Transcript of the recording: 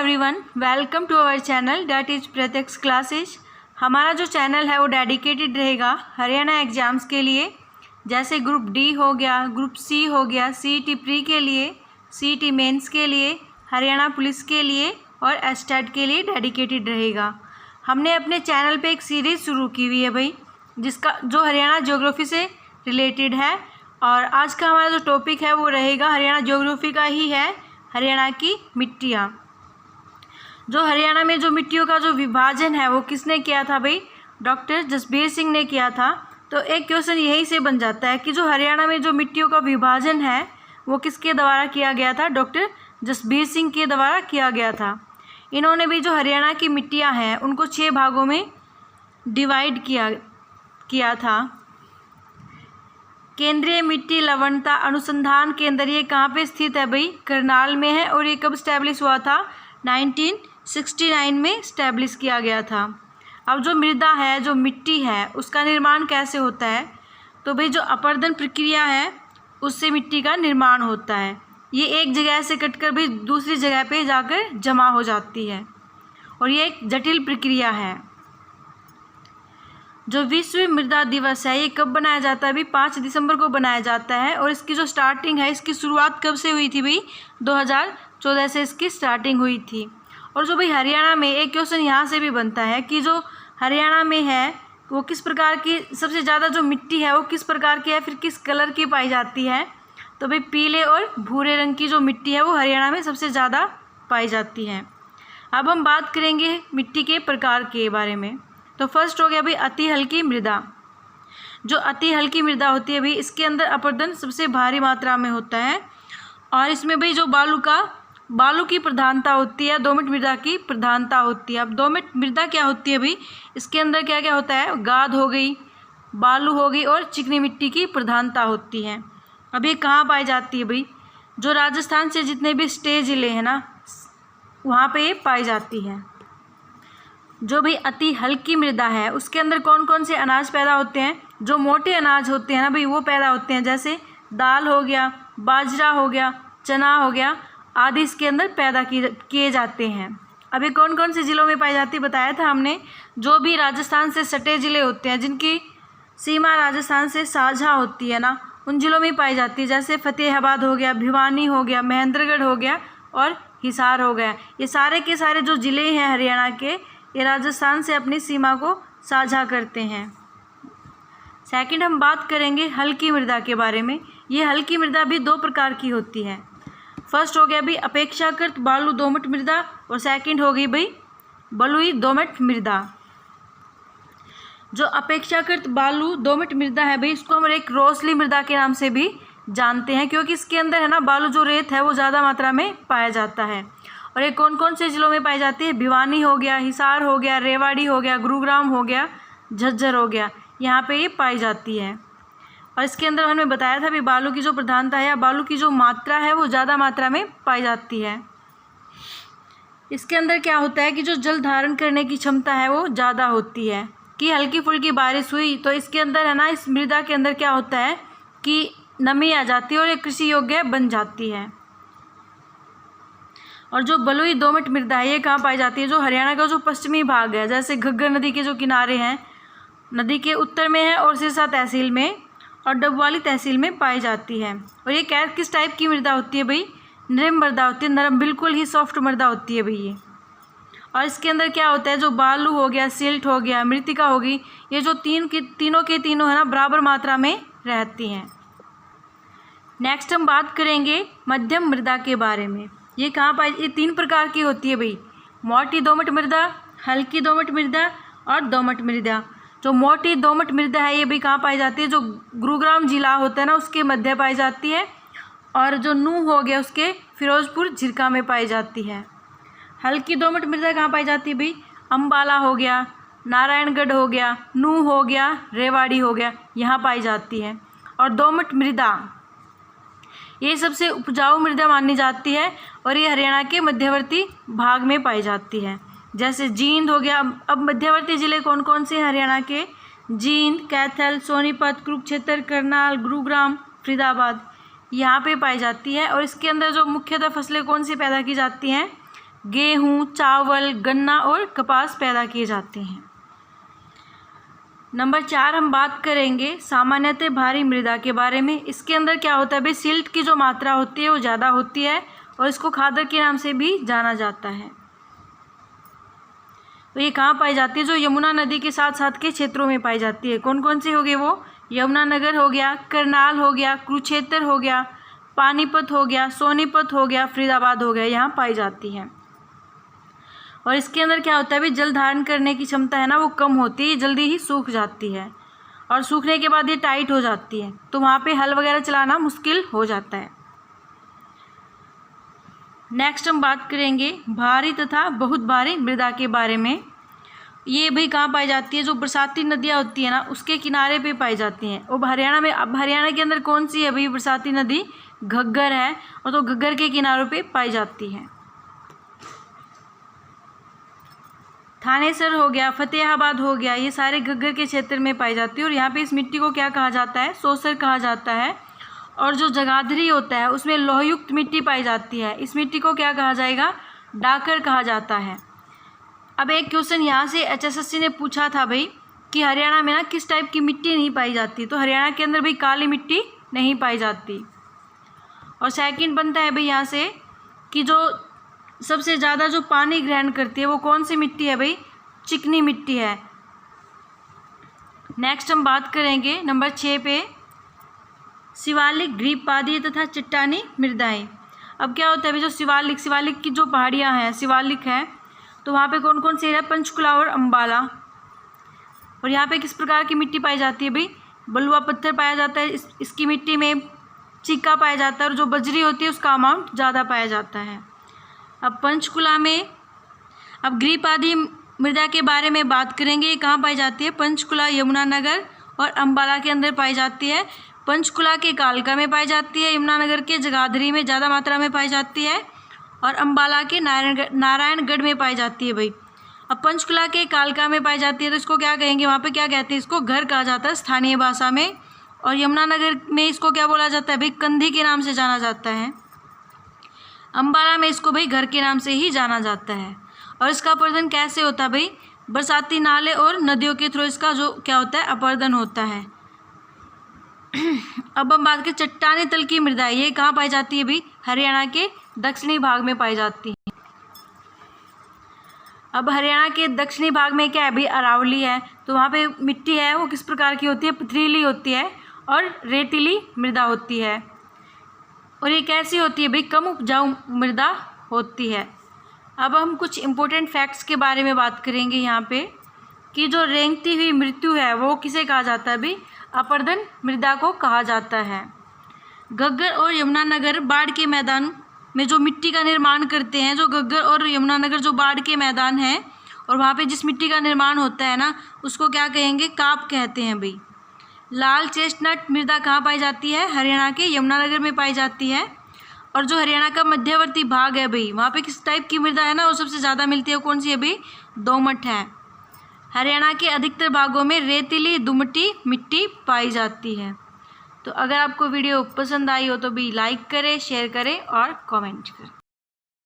Everyone, welcome to our channel that is Pratyaksh Classes. हमारा जो channel है वो डेडिकेटेड रहेगा हरियाणा एग्ज़ाम्स के लिए, जैसे ग्रुप डी हो गया, ग्रुप सी हो गया, सीईटी प्री के लिए, सीईटी मेंस के लिए, हरियाणा पुलिस के लिए और एस्टेट के लिए डेडिकेटेड रहेगा। हमने अपने चैनल पे एक सीरीज़ शुरू की हुई है भाई, जिसका जो हरियाणा ज्योग्राफी से रिलेटेड है। और आज का हमारा जो टॉपिक है वो रहेगा हरियाणा ज्योग्राफी का ही है, हरियाणा की मिट्टियाँ। जो हरियाणा में जो मिट्टियों का जो विभाजन है वो किसने किया था भाई? डॉक्टर जसबीर सिंह ने किया था। तो एक क्वेश्चन यही से बन जाता है कि जो हरियाणा में जो मिट्टियों का विभाजन है वो किसके द्वारा किया गया था? डॉक्टर जसबीर सिंह के द्वारा किया गया था। इन्होंने भी जो हरियाणा की मिट्टियाँ हैं उनको 6 भागों में डिवाइड किया था। केंद्रीय मिट्टी लवणता अनुसंधान केंद्र ये कहाँ पे स्थित है भाई? करनाल में है। और ये कब स्टैब्लिश हुआ था? 1969 में स्टैब्लिश किया गया था। अब जो मृदा है, जो मिट्टी है, उसका निर्माण कैसे होता है? तो भाई जो अपरदन प्रक्रिया है उससे मिट्टी का निर्माण होता है। ये एक जगह से कटकर भी दूसरी जगह पे जाकर जमा हो जाती है और ये एक जटिल प्रक्रिया है। जो विश्व मृदा दिवस है ये कब बनाया जाता है भाई? 5 दिसंबर को बनाया जाता है। और इसकी जो स्टार्टिंग है, इसकी शुरुआत कब से हुई थी भाई? 2014 से इसकी स्टार्टिंग हुई थी। और जो भाई हरियाणा में एक क्वेश्चन यहाँ से भी बनता है कि जो हरियाणा में है वो किस प्रकार की सबसे ज़्यादा जो मिट्टी है वो किस प्रकार की है, फिर किस कलर की पाई जाती है? तो भाई पीले और भूरे रंग की जो मिट्टी है वो हरियाणा में सबसे ज़्यादा पाई जाती है। अब हम बात करेंगे मिट्टी के प्रकार के बारे में। तो फर्स्ट हो गया भाई अति हल्की मृदा। जो अति हल्की मृदा होती है भाई इसके अंदर अपरदन सबसे भारी मात्रा में होता है और इसमें भाई जो बालू की प्रधानता होती है, दोमट मृदा की प्रधानता होती है। अब दोमट मृदा क्या होती है भाई? इसके अंदर क्या क्या होता है? गाद हो गई, बालू हो गई और चिकनी मिट्टी की प्रधानता होती है। अब ये कहाँ पाई जाती है भाई? जो राजस्थान से जितने भी स्टेट ज़िले हैं ना वहाँ पे ये पाई जाती है। जो भी अति हल्की मृदा है उसके अंदर कौन कौन से अनाज पैदा होते हैं? जो मोटे अनाज होते हैं ना भाई वो पैदा होते हैं, जैसे दाल हो गया, बाजरा हो गया, चना हो गया आदि इसके अंदर पैदा किए जाते हैं। अभी कौन कौन से ज़िलों में पाई जाती है बताया था हमने। जो भी राजस्थान से सटे ज़िले होते हैं, जिनकी सीमा राजस्थान से साझा होती है ना, उन ज़िलों में पाई जाती है, जैसे फतेहाबाद हो गया, भिवानी हो गया, महेंद्रगढ़ हो गया और हिसार हो गया। ये सारे के सारे जो ज़िले हैं हरियाणा के, ये राजस्थान से अपनी सीमा को साझा करते हैं। सेकंड हम बात करेंगे हल्की मृदा के बारे में। ये हल्की मृदा भी 2 प्रकार की होती है। फर्स्ट हो गया भाई अपेक्षाकृत बालू दोमट मृदा और सेकंड हो गई भाई बलुई दोमट मृदा। जो अपेक्षाकृत बालू दोमट मृदा है भाई इसको हम एक रोसली मृदा के नाम से भी जानते हैं, क्योंकि इसके अंदर है ना बालू जो रेत है वो ज़्यादा मात्रा में पाया जाता है। और ये कौन कौन से ज़िलों में पाई जाती है? भिवानी हो गया, हिसार हो गया, रेवाड़ी हो गया, गुरुग्राम हो गया, झज्जर हो गया, यहाँ पे ये पाई जाती है। और इसके अंदर हमने बताया था भी बालू की जो प्रधानता है या बालू की जो मात्रा है वो ज़्यादा मात्रा में पाई जाती है। इसके अंदर क्या होता है कि जो जल धारण करने की क्षमता है वो ज़्यादा होती है। कि हल्की फुल्की बारिश हुई तो इसके अंदर है ना, इस मृदा के अंदर क्या होता है कि नमी आ जाती है और ये कृषि योग्य बन जाती है। और जो बलुई दोमट मृदा है ये कहाँ पाई जाती है? जो हरियाणा का जो पश्चिमी भाग है, जैसे घग्गर नदी के जो किनारे हैं, नदी के उत्तर में है और सिरसा तहसील में और डबवाली तहसील में पाई जाती है। और ये किस टाइप की मृदा होती है भाई? नरम मृदा होती है, नरम बिल्कुल ही सॉफ्ट मृदा होती है भाई ये। और इसके अंदर क्या होता है? जो बालू हो गया, सिल्ट हो गया, मृतिका होगी, ये जो तीनों के तीनों है ना बराबर मात्रा में रहती हैं। नेक्स्ट हम बात करेंगे मध्यम मृदा के बारे में। ये कहाँ पाई? ये 3 प्रकार की होती है भाई, मोटी दोमट मृदा, हल्की दोमट मृदा और दोमट मृदा। जो मोटी दोमट मृदा है ये भी कहाँ पाई जाती है? जो गुरुग्राम जिला होता है ना उसके मध्य पाई जाती है। और जो नूह हो गया उसके फिरोजपुर झिरका में पाई जाती है। हल्की दोमट मृदा कहाँ पाई जाती है भाई? अम्बाला हो गया, नारायणगढ़ हो गया, नूह हो गया, रेवाड़ी हो गया, यहाँ पाई जाती है। और दोमट मृदा ये सबसे उपजाऊ मृदा मानी जाती है और ये हरियाणा के मध्यवर्ती भाग में पाई जाती है, जैसे जींद हो गया। अब मध्यवर्ती ज़िले कौन कौन से हरियाणा के? जींद, कैथल, सोनीपत, कुरुक्षेत्र, करनाल, गुरुग्राम, फरीदाबाद, यहाँ पे पाई जाती है। और इसके अंदर जो मुख्यतः फसलें कौन सी पैदा की जाती हैं? गेहूँ, चावल, गन्ना और कपास पैदा किए जाते हैं। नंबर 4 हम बात करेंगे सामान्यतः भारी मृदा के बारे में। इसके अंदर क्या होता है भाई, सिल्ट की जो मात्रा होती है वो ज़्यादा होती है और इसको खादर के नाम से भी जाना जाता है। तो ये कहाँ पाई जाती है, जो यमुना नदी के साथ साथ के क्षेत्रों में पाई जाती है। कौन कौन से हो गए वो, यमुनानगर हो गया, करनाल हो गया, कुरुक्षेत्र हो गया, पानीपत हो गया, सोनीपत हो गया, फरीदाबाद हो गया, यहाँ पाई जाती है। और इसके अंदर क्या होता है भाई, जल धारण करने की क्षमता है ना वो कम होती है, जल्दी ही सूख जाती है और सूखने के बाद ये टाइट हो जाती है, तो वहाँ पे हल वगैरह चलाना मुश्किल हो जाता है। नेक्स्ट हम बात करेंगे भारी तथा बहुत भारी मृदा के बारे में। ये भाई कहाँ पाई जाती है, जो बरसाती नदियाँ होती है ना उसके किनारे पे पाई जाती हैं। और हरियाणा में, अब हरियाणा के अंदर कौन सी है भाई बरसाती नदी, घग्गर है, और तो घग्गर के किनारों पे पाई जाती है। थानेसर हो गया, फतेहाबाद हो गया, ये सारे घग्गर के क्षेत्र में पाई जाती है। और यहाँ पे इस मिट्टी को क्या कहा जाता है, सोसर कहा जाता है। और जो जगाधरी होता है उसमें लोहयुक्त मिट्टी पाई जाती है, इस मिट्टी को क्या कहा जाएगा, डाकर कहा जाता है। अब एक क्वेश्चन यहाँ से HSSC ने पूछा था भाई कि हरियाणा में ना किस टाइप की मिट्टी नहीं पाई जाती, तो हरियाणा के अंदर भाई काली मिट्टी नहीं पाई जाती। और सेकंड बनता है भाई यहाँ से कि जो सबसे ज़्यादा जो पानी ग्रहण करती है वो कौन सी मिट्टी है भाई, चिकनी मिट्टी है। नेक्स्ट हम बात करेंगे नंबर 6 पे, शिवालिक, ग्रीपादी तथा चट्टानी मृदाएं। अब क्या होता है भाई, जो शिवालिक की जो पहाड़ियाँ हैं, शिवालिक है, तो वहाँ पे कौन कौन से है, पंचकुला और अम्बाला। और यहाँ पे किस प्रकार की मिट्टी पाई जाती है भाई, बलुआ पत्थर पाया जाता है, इसकी मिट्टी में चीका पाया जाता है, और जो बजरी होती है उसका अमाउंट ज़्यादा पाया जाता है। अब पंचकुला में, अब ग्रीपादी मृदा के बारे में बात करेंगे, ये कहाँ पाई जाती है, पंचकुला, यमुनानगर और अम्बाला के अंदर पाई जाती है। पंचकुला के कालका में पाई जाती है, यमुनानगर के जगाधरी में ज़्यादा मात्रा में पाई जाती है, और अम्बाला के नारायणगढ़ में पाई जाती है भाई। अब पंचकुला के कालका में पाई जाती है तो इसको क्या कहेंगे, वहाँ पे क्या कहते हैं, इसको घर कहा जाता है स्थानीय भाषा में। और यमुनानगर में इसको क्या बोला जाता है भाई, कंधी के नाम से जाना जाता है। अम्बाला में इसको भाई घर के नाम से ही जाना जाता है। और इसका अपर्दन कैसे होता है भाई, बरसाती नाले और नदियों के थ्रू इसका जो क्या होता है, अपर्दन होता है। अब हम बात करें चट्टानी तल की मृदा, ये कहाँ पाई जाती है भाई, हरियाणा के दक्षिणी भाग में पाई जाती है। अब हरियाणा के दक्षिणी भाग में क्या है भाई, अरावली है, तो वहाँ पे मिट्टी है वो किस प्रकार की होती है, पथरीली होती है और रेतीली मृदा होती है। और ये कैसी होती है भाई, कम उपजाऊ मृदा होती है। अब हम कुछ इम्पोर्टेंट फैक्ट्स के बारे में बात करेंगे यहाँ पे कि जो रेंगती हुई मृत्यु है वो किसे कहा जाता है भाई, अपर्दन मृदा को कहा जाता है। घग्गर और यमुनानगर बाढ़ के मैदान में जो मिट्टी का निर्माण करते हैं, जो घग्गर और यमुनानगर जो बाढ़ के मैदान हैं और वहाँ पे जिस मिट्टी का निर्माण होता है ना उसको क्या कहेंगे, काप कहते हैं भाई। लाल चेस्टनट मृदा कहाँ पाई जाती है, हरियाणा के यमुनानगर में पाई जाती है। और जो हरियाणा का मध्यवर्ती भाग है भाई, वहाँ पे किस टाइप की मृदा है ना वो सबसे ज़्यादा मिलती है, कौन सी है भाई, दोमट है। हरियाणा के अधिकतर भागों में रेतीली दुमटी मिट्टी पाई जाती है। तो अगर आपको वीडियो पसंद आई हो तो भी लाइक करें, शेयर करें और कमेंट करें।